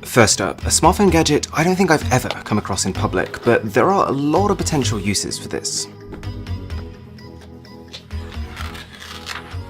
First up, a smartphone gadget I don't think I've ever come across in public, but there are a lot of potential uses for this.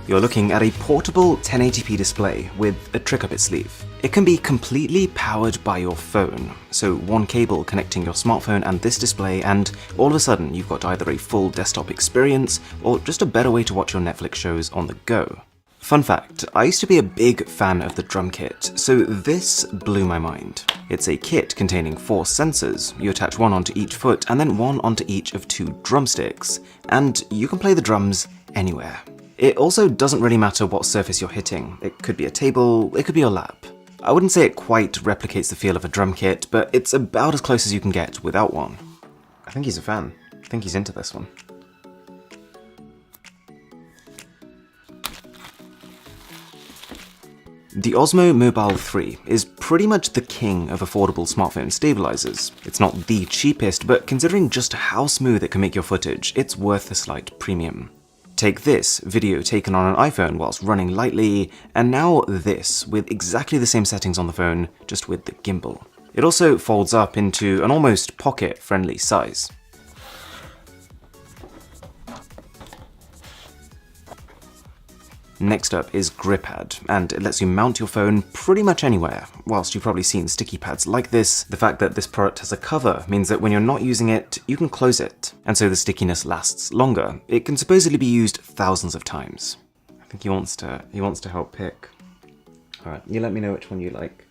You're looking at a portable 1080p display with a trick up its sleeve. It can be completely powered by your phone, so one cable connecting your smartphone and this display, and all of a sudden you've got either a full desktop experience or just a better way to watch your Netflix shows on the go. Fun fact, I used to be a big fan of the drum kit, so this blew my mind. It's a kit containing 4 sensors. You attach one onto each foot and then one onto each of 2 drumsticks, and you can play the drums anywhere. It also doesn't really matter what surface you're hitting. It could be a table, it could be your lap. I wouldn't say it quite replicates the feel of a drum kit, but it's about as close as you can get without one. I think he's a fan. I think he's into this one. The Osmo Mobile 3 is pretty much the king of affordable smartphone stabilizers. It's not the cheapest, but considering just how smooth it can make your footage, it's worth the slight premium. Take this, video taken on an iPhone whilst running lightly, and now this, with exactly the same settings on the phone, just with the gimbal. It also folds up into an almost pocket-friendly size. Next up is GripPad, and it lets you mount your phone pretty much anywhere. Whilst you've probably seen sticky pads like this, the fact that this product has a cover means that when you're not using it, you can close it, and so the stickiness lasts longer. It can supposedly be used thousands of times. I think he wants to help pick. Alright, you let me know which one you like.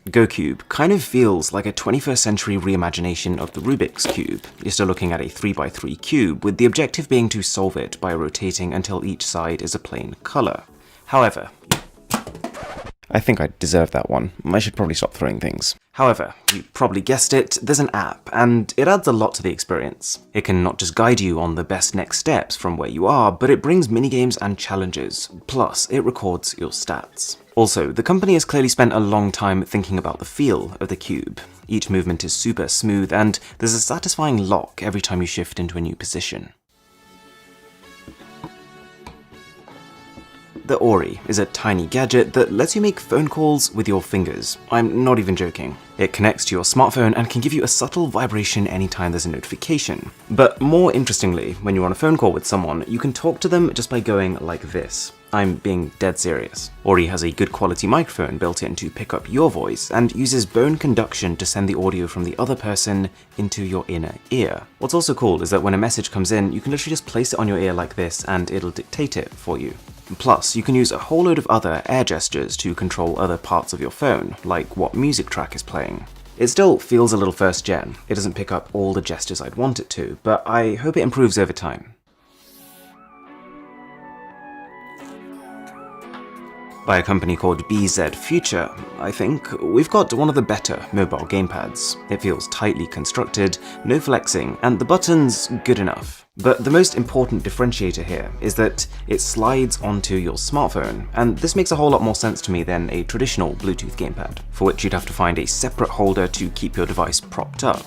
GoCube kind of feels like a 21st century reimagination of the Rubik's Cube. You're still looking at a 3x3 cube, with the objective being to solve it by rotating until each side is a plain color. However, I think I deserve that one. I should probably stop throwing things. However, you probably guessed it, there's an app, and it adds a lot to the experience. It can not just guide you on the best next steps from where you are, but it brings minigames and challenges. Plus, it records your stats. Also, the company has clearly spent a long time thinking about the feel of the cube. Each movement is super smooth, and there's a satisfying lock every time you shift into a new position. The Ori is a tiny gadget that lets you make phone calls with your fingers. I'm not even joking. It connects to your smartphone and can give you a subtle vibration anytime there's a notification. But more interestingly, when you're on a phone call with someone, you can talk to them just by going like this. I'm being dead serious. Ori has a good quality microphone built in to pick up your voice and uses bone conduction to send the audio from the other person into your inner ear. What's also cool is that when a message comes in, you can literally just place it on your ear like this and it'll dictate it for you. Plus, you can use a whole load of other air gestures to control other parts of your phone, like what music track is playing. It still feels a little first gen. It doesn't pick up all the gestures I'd want it to, but I hope it improves over time. By a company called BZ Future, I think, we've got one of the better mobile gamepads. It feels tightly constructed, no flexing, and the buttons good enough. But the most important differentiator here is that it slides onto your smartphone, and this makes a whole lot more sense to me than a traditional Bluetooth gamepad, for which you'd have to find a separate holder to keep your device propped up.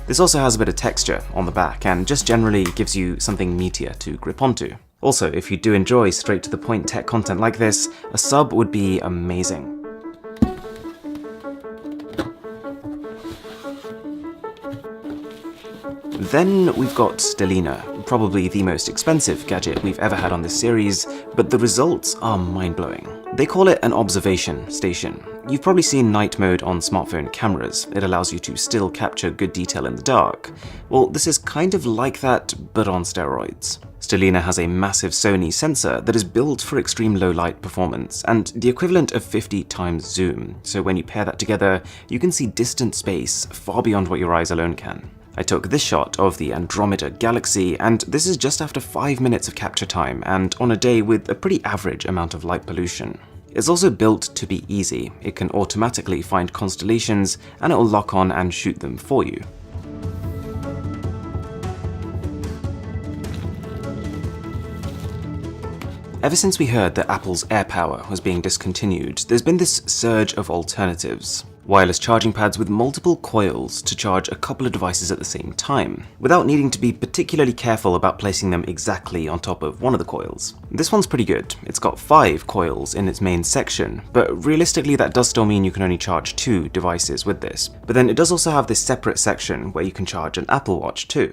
This also has a bit of texture on the back, and just generally gives you something meatier to grip onto. Also, if you do enjoy straight-to-the-point tech content like this, a sub would be amazing. Then we've got Stellina, probably the most expensive gadget we've ever had on this series, but the results are mind-blowing. They call it an observation station. You've probably seen night mode on smartphone cameras. It allows you to still capture good detail in the dark. Well, this is kind of like that, but on steroids. Stellina has a massive Sony sensor that is built for extreme low light performance, and the equivalent of 50 times zoom, so when you pair that together, you can see distant space far beyond what your eyes alone can. I took this shot of the Andromeda Galaxy, and this is just after 5 minutes of capture time, and on a day with a pretty average amount of light pollution. It's also built to be easy. It can automatically find constellations, and it will lock on and shoot them for you. Ever since we heard that Apple's AirPower was being discontinued, there's been this surge of alternatives. Wireless charging pads with multiple coils to charge a couple of devices at the same time, without needing to be particularly careful about placing them exactly on top of one of the coils. This one's pretty good. It's got 5 coils in its main section, but realistically that does still mean you can only charge 2 devices with this. But then it does also have this separate section where you can charge an Apple Watch too.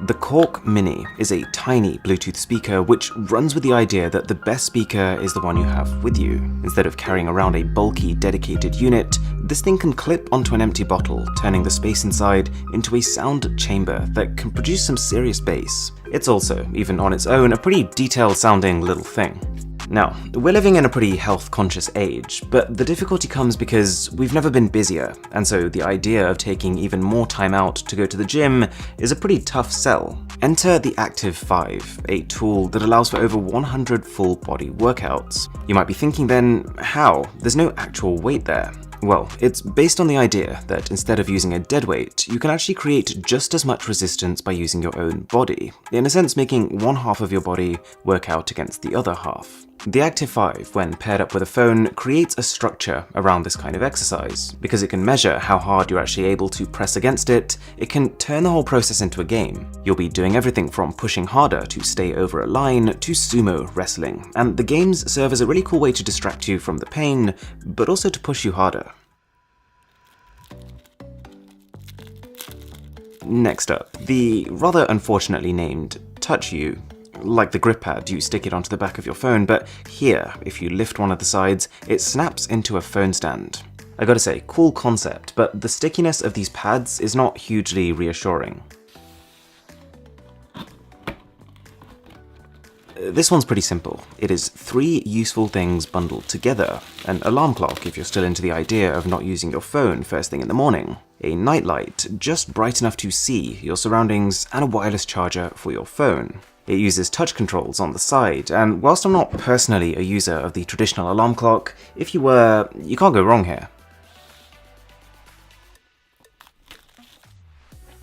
The Cork Mini is a tiny Bluetooth speaker which runs with the idea that the best speaker is the one you have with you. Instead of carrying around a bulky, dedicated unit, this thing can clip onto an empty bottle, turning the space inside into a sound chamber that can produce some serious bass. It's also, even on its own, a pretty detailed sounding little thing. Now, we're living in a pretty health-conscious age, but the difficulty comes because we've never been busier, and so the idea of taking even more time out to go to the gym is a pretty tough sell. Enter the Active 5, a tool that allows for over 100 full-body workouts. You might be thinking then, how? There's no actual weight there. Well, it's based on the idea that instead of using a dead weight, you can actually create just as much resistance by using your own body, in a sense making one half of your body work out against the other half. The Active 5, when paired up with a phone, creates a structure around this kind of exercise. Because it can measure how hard you're actually able to press against it, it can turn the whole process into a game. You'll be doing everything from pushing harder to stay over a line to sumo wrestling, and the games serve as a really cool way to distract you from the pain, but also to push you harder. Next up, the rather unfortunately named Touch You. Like the grip pad, you stick it onto the back of your phone, but here, if you lift one of the sides, it snaps into a phone stand. I gotta say, cool concept, but the stickiness of these pads is not hugely reassuring. This one's pretty simple. It is 3 useful things bundled together. An alarm clock if you're still into the idea of not using your phone first thing in the morning. A nightlight, just bright enough to see your surroundings, and a wireless charger for your phone. It uses touch controls on the side, and whilst I'm not personally a user of the traditional alarm clock, if you were, you can't go wrong here.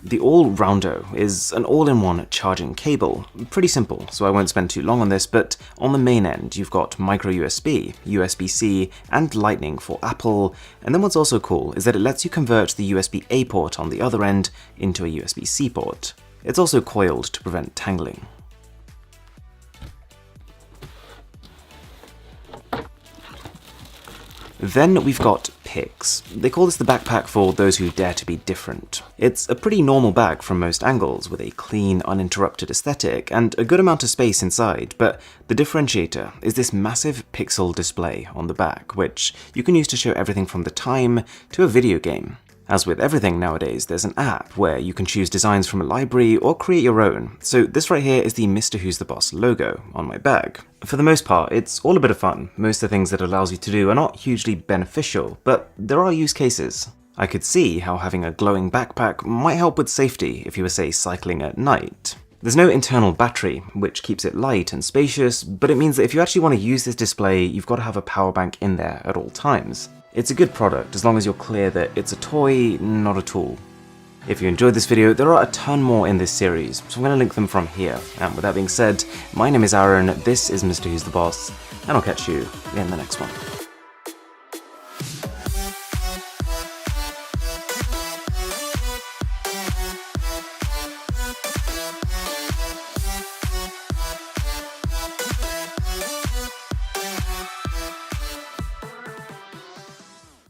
The All-Roundo is an all-in-one charging cable. Pretty simple, so I won't spend too long on this, but on the main end you've got micro USB, USB-C, and Lightning for Apple, and then what's also cool is that it lets you convert the USB-A port on the other end into a USB-C port. It's also coiled to prevent tangling. Then we've got Pix. They call this the backpack for those who dare to be different. It's a pretty normal bag from most angles, with a clean, uninterrupted aesthetic and a good amount of space inside, but the differentiator is this massive pixel display on the back, which you can use to show everything from the time to a video game. As with everything nowadays, there's an app where you can choose designs from a library or create your own, so this right here is the Mr. Who's the Boss logo on my bag. For the most part, it's all a bit of fun. Most of the things that it allows you to do are not hugely beneficial, but there are use cases. I could see how having a glowing backpack might help with safety if you were, say, cycling at night. There's no internal battery, which keeps it light and spacious, but it means that if you actually want to use this display, you've got to have a power bank in there at all times. It's a good product as long as you're clear that it's a toy, not a tool. If you enjoyed this video, there are a ton more in this series, so I'm going to link them from here. And with that being said, my name is Aaron, this is Mr. Who's the Boss, and I'll catch you in the next one.